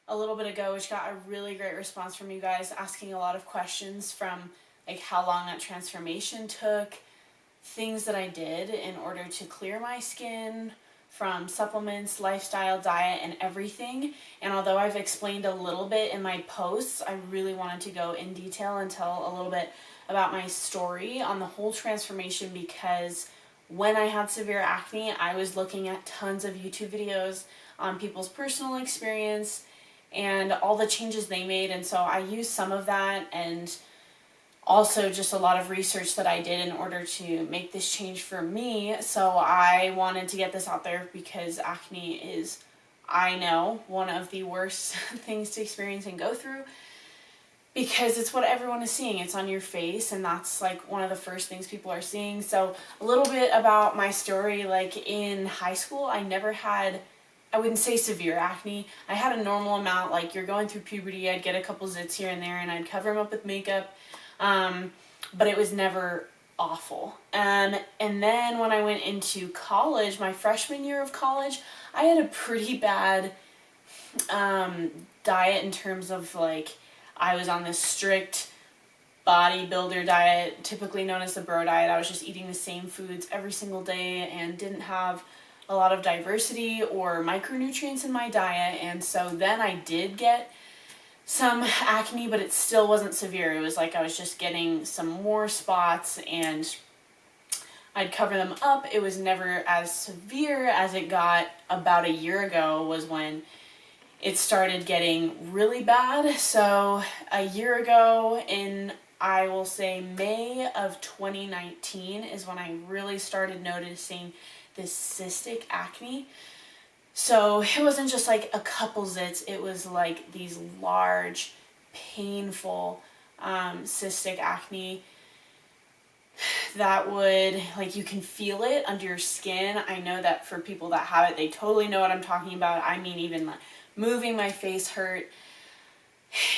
a little bit ago, which got a really great response from you guys, asking a lot of questions from like how long that transformation took, things that I did in order to clear my skin from supplements, lifestyle, diet, and everything. And although I've explained a little bit in my posts, I really wanted to go in detail and tell a little bit about my story on the whole transformation, because when I had severe acne, I was looking at tons of YouTube videos on people's personal experience and all the changes they made. And so I used some of that, and also just a lot of research that I did in order to make this change for me. So I wanted to get this out there because acne is, I know, one of the worst things to experience and go through, because it's what everyone is seeing. It's on your face, and that's like one of the first things people are seeing. So a little bit about my story. Like in high school, I never had, I wouldn't say severe acne. I had a normal amount. Like you're going through puberty, I'd get a couple zits here and there, and I'd cover them up with makeup. But it was never awful. And then when I went into college, my freshman year of college, I had a pretty bad diet in terms of like, I was on this strict bodybuilder diet, typically known as the bro diet. I was just eating the same foods every single day and didn't have a lot of diversity or micronutrients in my diet. And so then I did get some acne, but it still wasn't severe. It was like I was just getting some more spots and I'd cover them up. It was never as severe as it got about a year ago, was when it started getting really bad. So a year ago, in, I will say, May of 2019 is when I really started noticing this cystic acne. So it wasn't just like a couple zits, it was like these large, painful cystic acne that would, like, you can feel it under your skin. I know that for people that have it, they totally know what I'm talking about. I mean, even like moving my face hurt.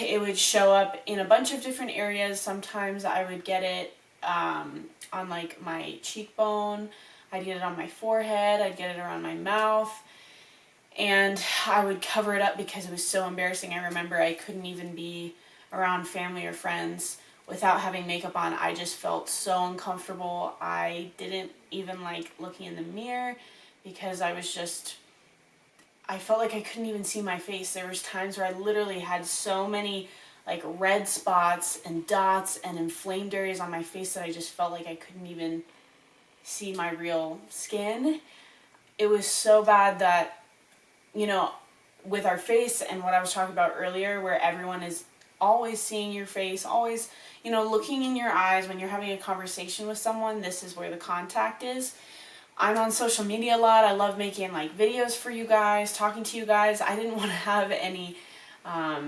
It would show up in a bunch of different areas. Sometimes I would get it on like my cheekbone, I'd get it on my forehead, I'd get it around my mouth. And I would cover it up because it was so embarrassing. I remember I couldn't even be around family or friends without having makeup on. I just felt so uncomfortable. I didn't even like looking in the mirror because I felt like I couldn't even see my face. There was times where I literally had so many like red spots and dots and inflamed areas on my face that I just felt like I couldn't even see my real skin. It was so bad that, you know, with our face and what I was talking about earlier, where everyone is always seeing your face, always, you know, looking in your eyes when you're having a conversation with someone, this is where the contact is. I'm on social media a lot. I love making like videos for you guys, talking to you guys. I didn't want to have any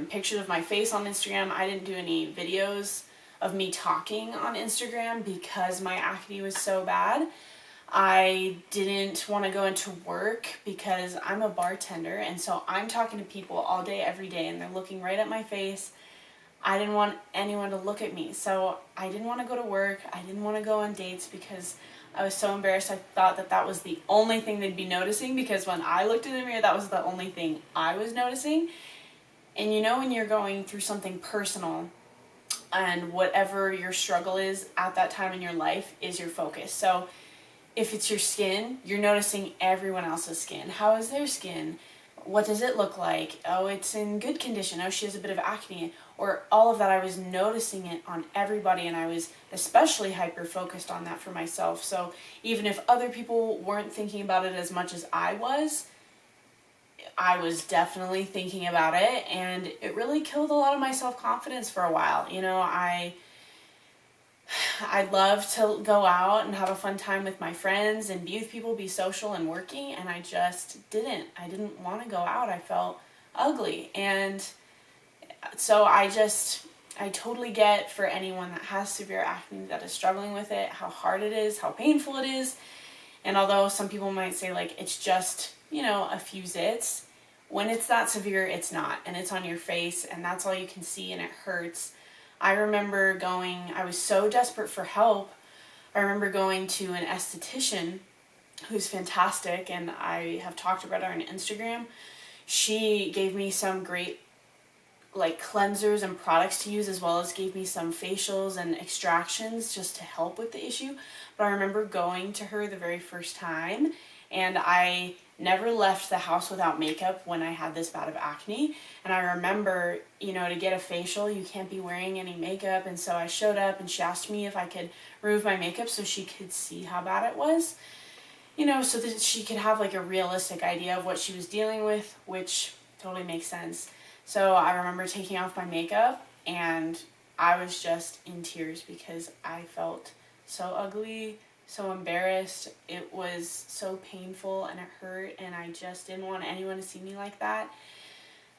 pictures of my face on Instagram. I didn't do any videos of me talking on Instagram because my acne was so bad. I didn't want to go into work because I'm a bartender, and so I'm talking to people all day, every day, and they're looking right at my face. I didn't want anyone to look at me, so I didn't want to go to work. I didn't want to go on dates because I was so embarrassed. I thought that that was the only thing they'd be noticing, because when I looked in the mirror, that was the only thing I was noticing. And you know, when you're going through something personal and whatever your struggle is at that time in your life is your focus. So if it's your skin, you're noticing everyone else's skin. How is their skin? What does it look like? Oh, it's in good condition. Oh, she has a bit of acne. Or all of that, I was noticing it on everybody, and I was especially hyper-focused on that for myself. So even if other people weren't thinking about it as much as I was definitely thinking about it, and it really killed a lot of my self-confidence for a while. You know, I love to go out and have a fun time with my friends and be with people, be social and working, and I just didn't. I didn't want to go out. I felt ugly. And so I totally get, for anyone that has severe acne, that is struggling with it, how hard it is, how painful it is. And although some people might say like it's just, you know, a few zits, when it's that severe, it's not. And it's on your face, and that's all you can see, and it hurts. I remember I was so desperate for help. I remember going to an esthetician who's fantastic, and I have talked about her on Instagram. She gave me some great like cleansers and products to use, as well as gave me some facials and extractions just to help with the issue. But I remember going to her the very first time, and I never left the house without makeup when I had this bout of acne. And I remember, you know, to get a facial, you can't be wearing any makeup. And so I showed up and she asked me if I could remove my makeup so she could see how bad it was, you know, so that she could have like a realistic idea of what she was dealing with, which totally makes sense. So I remember taking off my makeup and I was just in tears because I felt so ugly, so embarrassed. It was so painful and it hurt, and I just didn't want anyone to see me like that.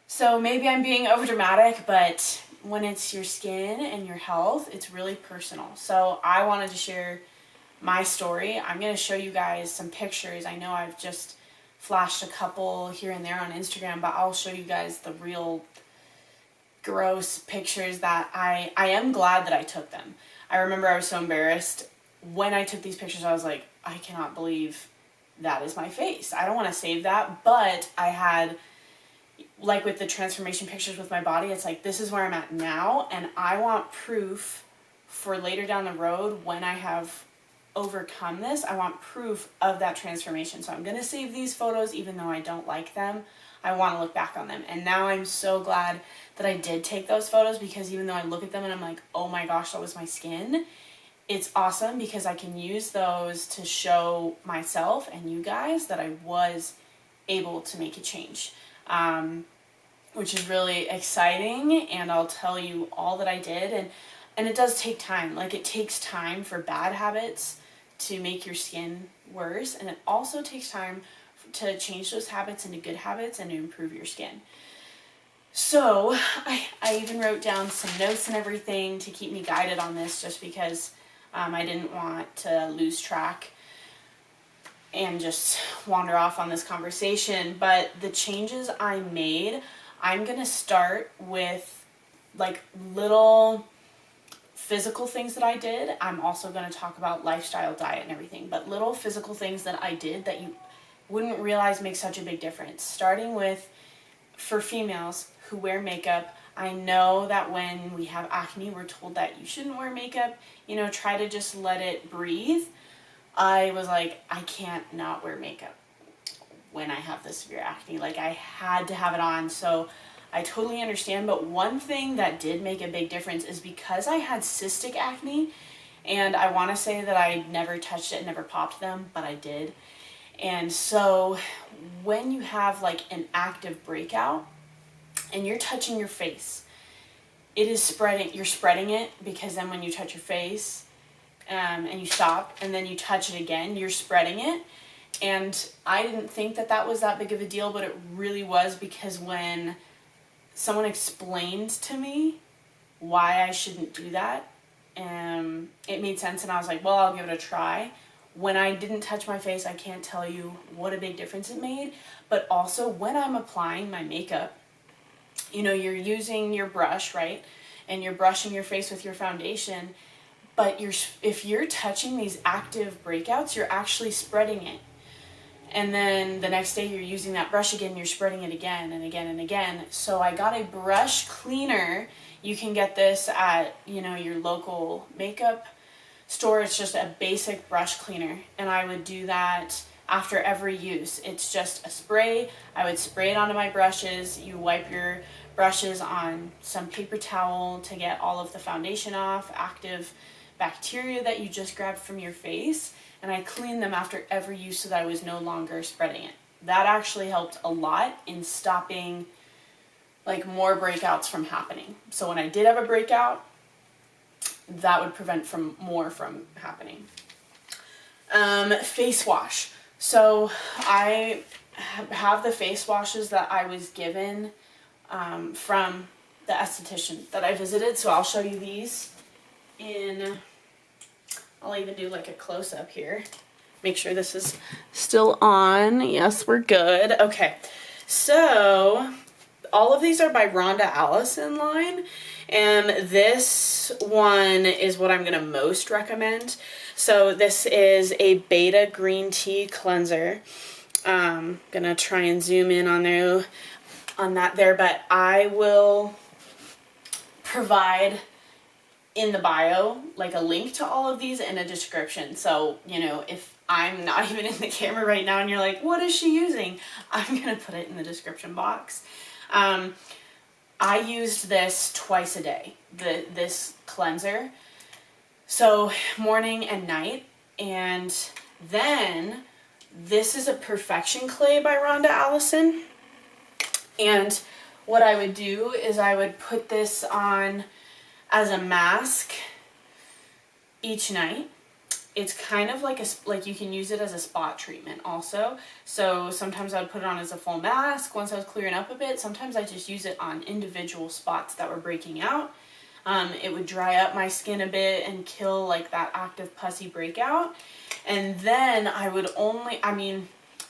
So maybe I'm being overdramatic, but when it's your skin and your health, it's really personal. So I wanted to share my story. I'm going to show you guys some pictures. I know I've just flashed a couple here and there on Instagram, but I'll show you guys the real gross pictures that I am glad that I took them. I remember I was so embarrassed when I took these pictures. I was like, I cannot believe that is my face. I don't want to save that, but I had, like with the transformation pictures with my body, it's like, this is where I'm at now, and I want proof for later down the road when I have overcome this. I want proof of that transformation. So I'm going to save these photos even though I don't like them. I want to look back on them. And now I'm so glad that I did take those photos, because even though I look at them and I'm like, oh my gosh, that was my skin, it's awesome because I can use those to show myself and you guys that I was able to make a change, which is really exciting. And I'll tell you all that I did. And it does take time. Like, it takes time for bad habits to make your skin worse, and it also takes time to change those habits into good habits and to improve your skin. So I even wrote down some notes and everything to keep me guided on this, just because I didn't want to lose track and just wander off on this conversation. But the changes I made, I'm gonna start with like little physical things that I did. I'm also going to talk about lifestyle, diet, and everything, but little physical things that I did that you wouldn't realize make such a big difference. Starting with, for females who wear makeup, I know that when we have acne, we're told that you shouldn't wear makeup, you know, try to just let it breathe. I was like, I can't not wear makeup when I have this severe acne. Like, I had to have it on. So I totally understand, but one thing that did make a big difference is because I had cystic acne, and I want to say that I never touched it, never popped them, but I did. And so when you have like an active breakout and you're touching your face, it is spreading, you're spreading it, because then when you touch your face and you stop and then you touch it again, you're spreading it. And I didn't think that that was that big of a deal, but it really was, because when someone explained to me why I shouldn't do that, it made sense, and I was like, well, I'll give it a try. When I didn't touch my face, I can't tell you what a big difference it made. But also when I'm applying my makeup, you know, you're using your brush, right? And you're brushing your face with your foundation, but if you're touching these active breakouts, you're actually spreading it. And then the next day you're using that brush again, you're spreading it again and again and again. So I got a brush cleaner. You can get this at, you know, your local makeup store. It's just a basic brush cleaner. And I would do that after every use. It's just a spray. I would spray it onto my brushes. You wipe your brushes on some paper towel to get all of the foundation off, active bacteria that you just grabbed from your face. And I cleaned them after every use so that I was no longer spreading it. That actually helped a lot in stopping like more breakouts from happening. So when I did have a breakout, that would prevent more from happening. Face wash. So I have the face washes that I was given from the esthetician that I visited. So I'll show you these I'll even do like a close-up here. Make sure this is still on. Yes, we're good. Okay, so all of these are by Rhonda Allison line, and this one is what I'm gonna most recommend. So this is a beta green tea cleanser. Gonna try and zoom in on that there, but I will provide in the bio like a link to all of these in a description. So, you know, if I'm not even in the camera right now and you're like, what is she using? I'm gonna put it in the description box. I used this twice a day, this cleanser. So morning and night. And then this is a Perfection Clay by Rhonda Allison. And what I would do is I would put this on as a mask each night. It's kind of like like you can use it as a spot treatment also. So sometimes I would put it on as a full mask once I was clearing up a bit. Sometimes I just use it on individual spots that were breaking out. It would dry up my skin a bit and kill like that active pussy breakout. And then I would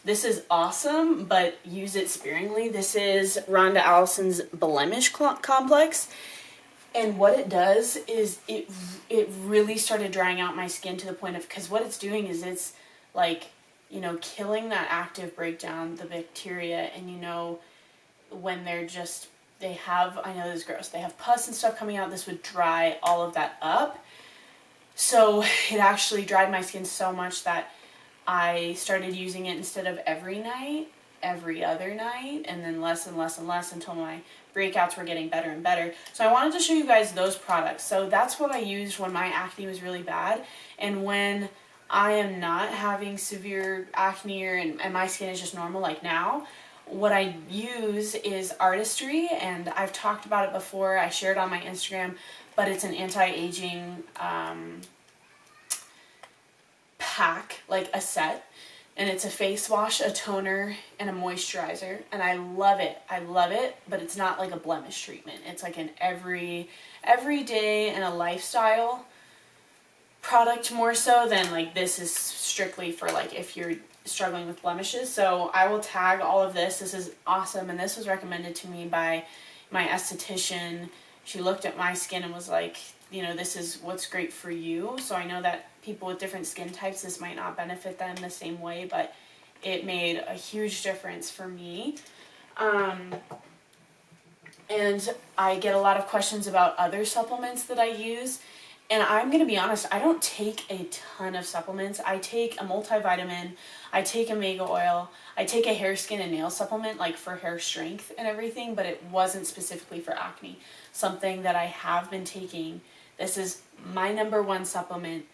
this is awesome, but use it sparingly. This is Rhonda Allison's Blemish complex. And what it does is it really started drying out my skin to the point of, because what it's doing is it's like, you know, killing that active breakdown, the bacteria, and you know, when they're just, they have, I know this is gross, they have pus and stuff coming out, this would dry all of that up. So it actually dried my skin so much that I started using it instead of every night, every other night, and then less and less and less until my breakouts were getting better and better. So I wanted to show you guys those products. So that's what I used when my acne was really bad, and when I am not having severe acne and my skin is just normal like now, what I use is Artistry, and I've talked about it before. I shared on my Instagram, but it's an anti-aging pack, like a set, and it's a face wash, a toner, and a moisturizer, and I love it. I love it, but it's not like a blemish treatment. It's like an everyday and a lifestyle product more so than like this is strictly for like if you're struggling with blemishes. So I will tag all of this. This is awesome, and this was recommended to me by my esthetician. She looked at my skin and was like, you know, this is what's great for you. So I know that people with different skin types, this might not benefit them the same way, but it made a huge difference for me. And I get a lot of questions about other supplements that I use. And I'm going to be honest, I don't take a ton of supplements. I take a multivitamin, I take omega oil, I take a hair, skin, and nail supplement like for hair strength and everything, but it wasn't specifically for acne. Something that I have been taking. This is my #1 supplement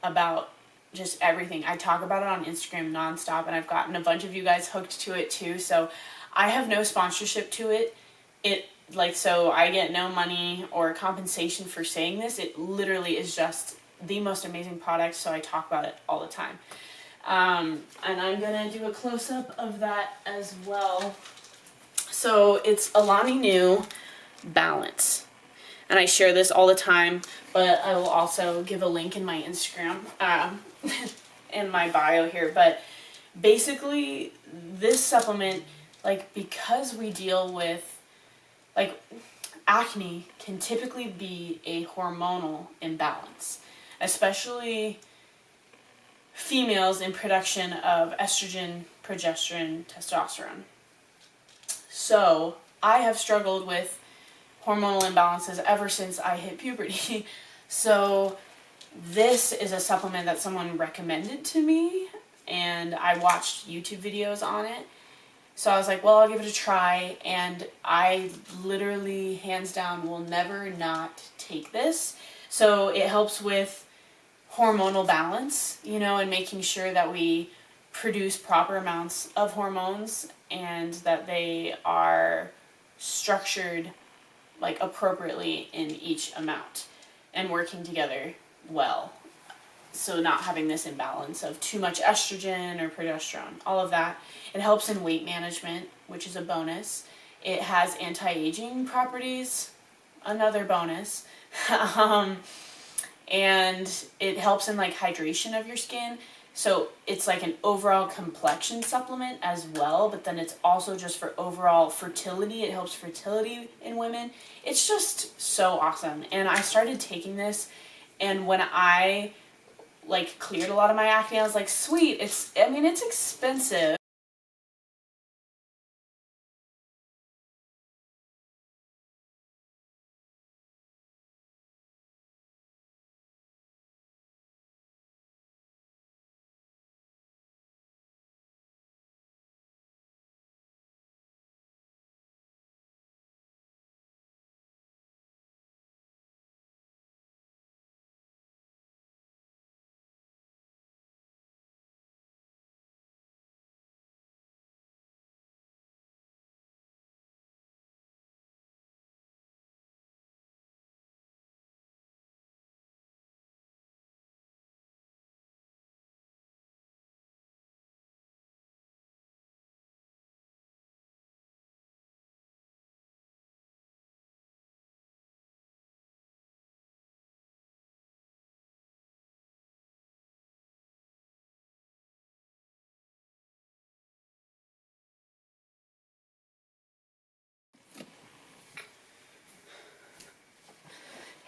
about just everything. I talk about it on Instagram nonstop, and I've gotten a bunch of you guys hooked to it too. So I have no sponsorship to it. So I get no money or compensation for saying this. It literally is just the most amazing product, so I talk about it all the time. And I'm gonna do a close-up of that as well. So it's Alani Nu Balance. And I share this all the time, but I will also give a link in my Instagram, in my bio here. But basically, this supplement, like, because we deal with, like, acne can typically be a hormonal imbalance, especially females in production of estrogen, progesterone, testosterone. So I have struggled with hormonal imbalances ever since I hit puberty. So this is a supplement that someone recommended to me, and I watched YouTube videos on it. So I was like, well, I'll give it a try, and I literally, hands down, will never not take this. So it helps with hormonal balance, you know, and making sure that we produce proper amounts of hormones and that they are structured like appropriately in each amount and working together well. So not having this imbalance of too much estrogen or progesterone, all of that. It helps in weight management, which is a bonus. It has anti-aging properties, another bonus. And it helps in like hydration of your skin. So it's like an overall complexion supplement as well, but then it's also just for overall fertility. It helps fertility in women. It's just so awesome. And I started taking this, and when I like cleared a lot of my acne, I was like, sweet, it's expensive.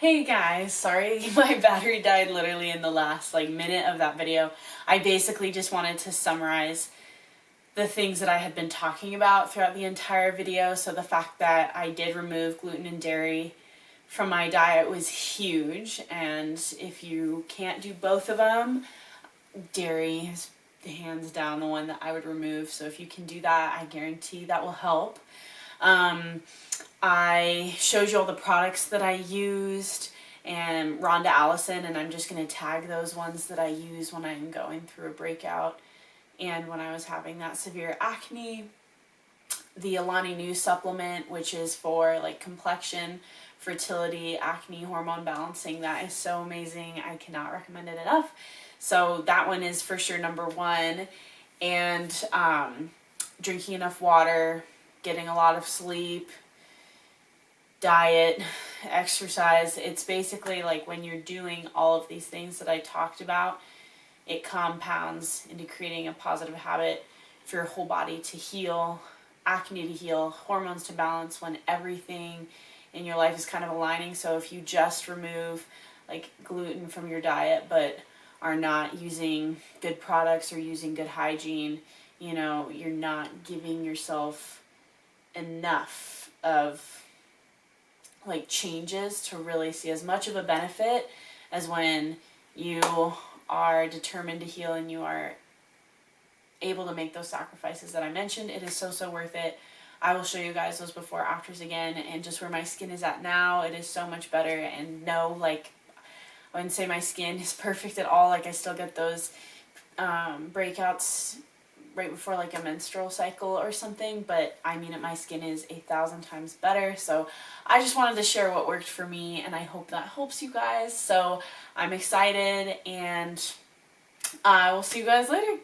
Hey guys, sorry my battery died literally in the last minute of that video. I basically just wanted to summarize the things that I had been talking about throughout the entire video. So the fact that I did remove gluten and dairy from my diet was huge, and if you can't do both of them, dairy is hands down the one that I would remove. So if you can do that, I guarantee that will help. I showed you all the products that I used, and Rhonda, Allison, and I'm just going to tag those ones that I use when I'm going through a breakout and when I was having that severe acne. The Alani Nu supplement, which is for complexion, fertility, acne, hormone balancing. That is so amazing. I cannot recommend it enough. So that one is for sure number one. And drinking enough water, getting a lot of sleep, diet, exercise. It's basically when you're doing all of these things that I talked about, it compounds into creating a positive habit for your whole body to heal, acne to heal, hormones to balance, when everything in your life is kind of aligning. So if you just remove gluten from your diet but are not using good products or using good hygiene, you're not giving yourself enough of changes to really see as much of a benefit as when you are determined to heal and you are able to make those sacrifices that I mentioned. It is so worth it. I will show you guys those before afters again, and just where my skin is at now, it is so much better. And no, I wouldn't say my skin is perfect at all. I still get those breakouts right before a menstrual cycle or something, but I mean my skin is 1,000 times better. So I just wanted to share what worked for me, and I hope that helps you guys. So I'm excited, and I will see you guys later.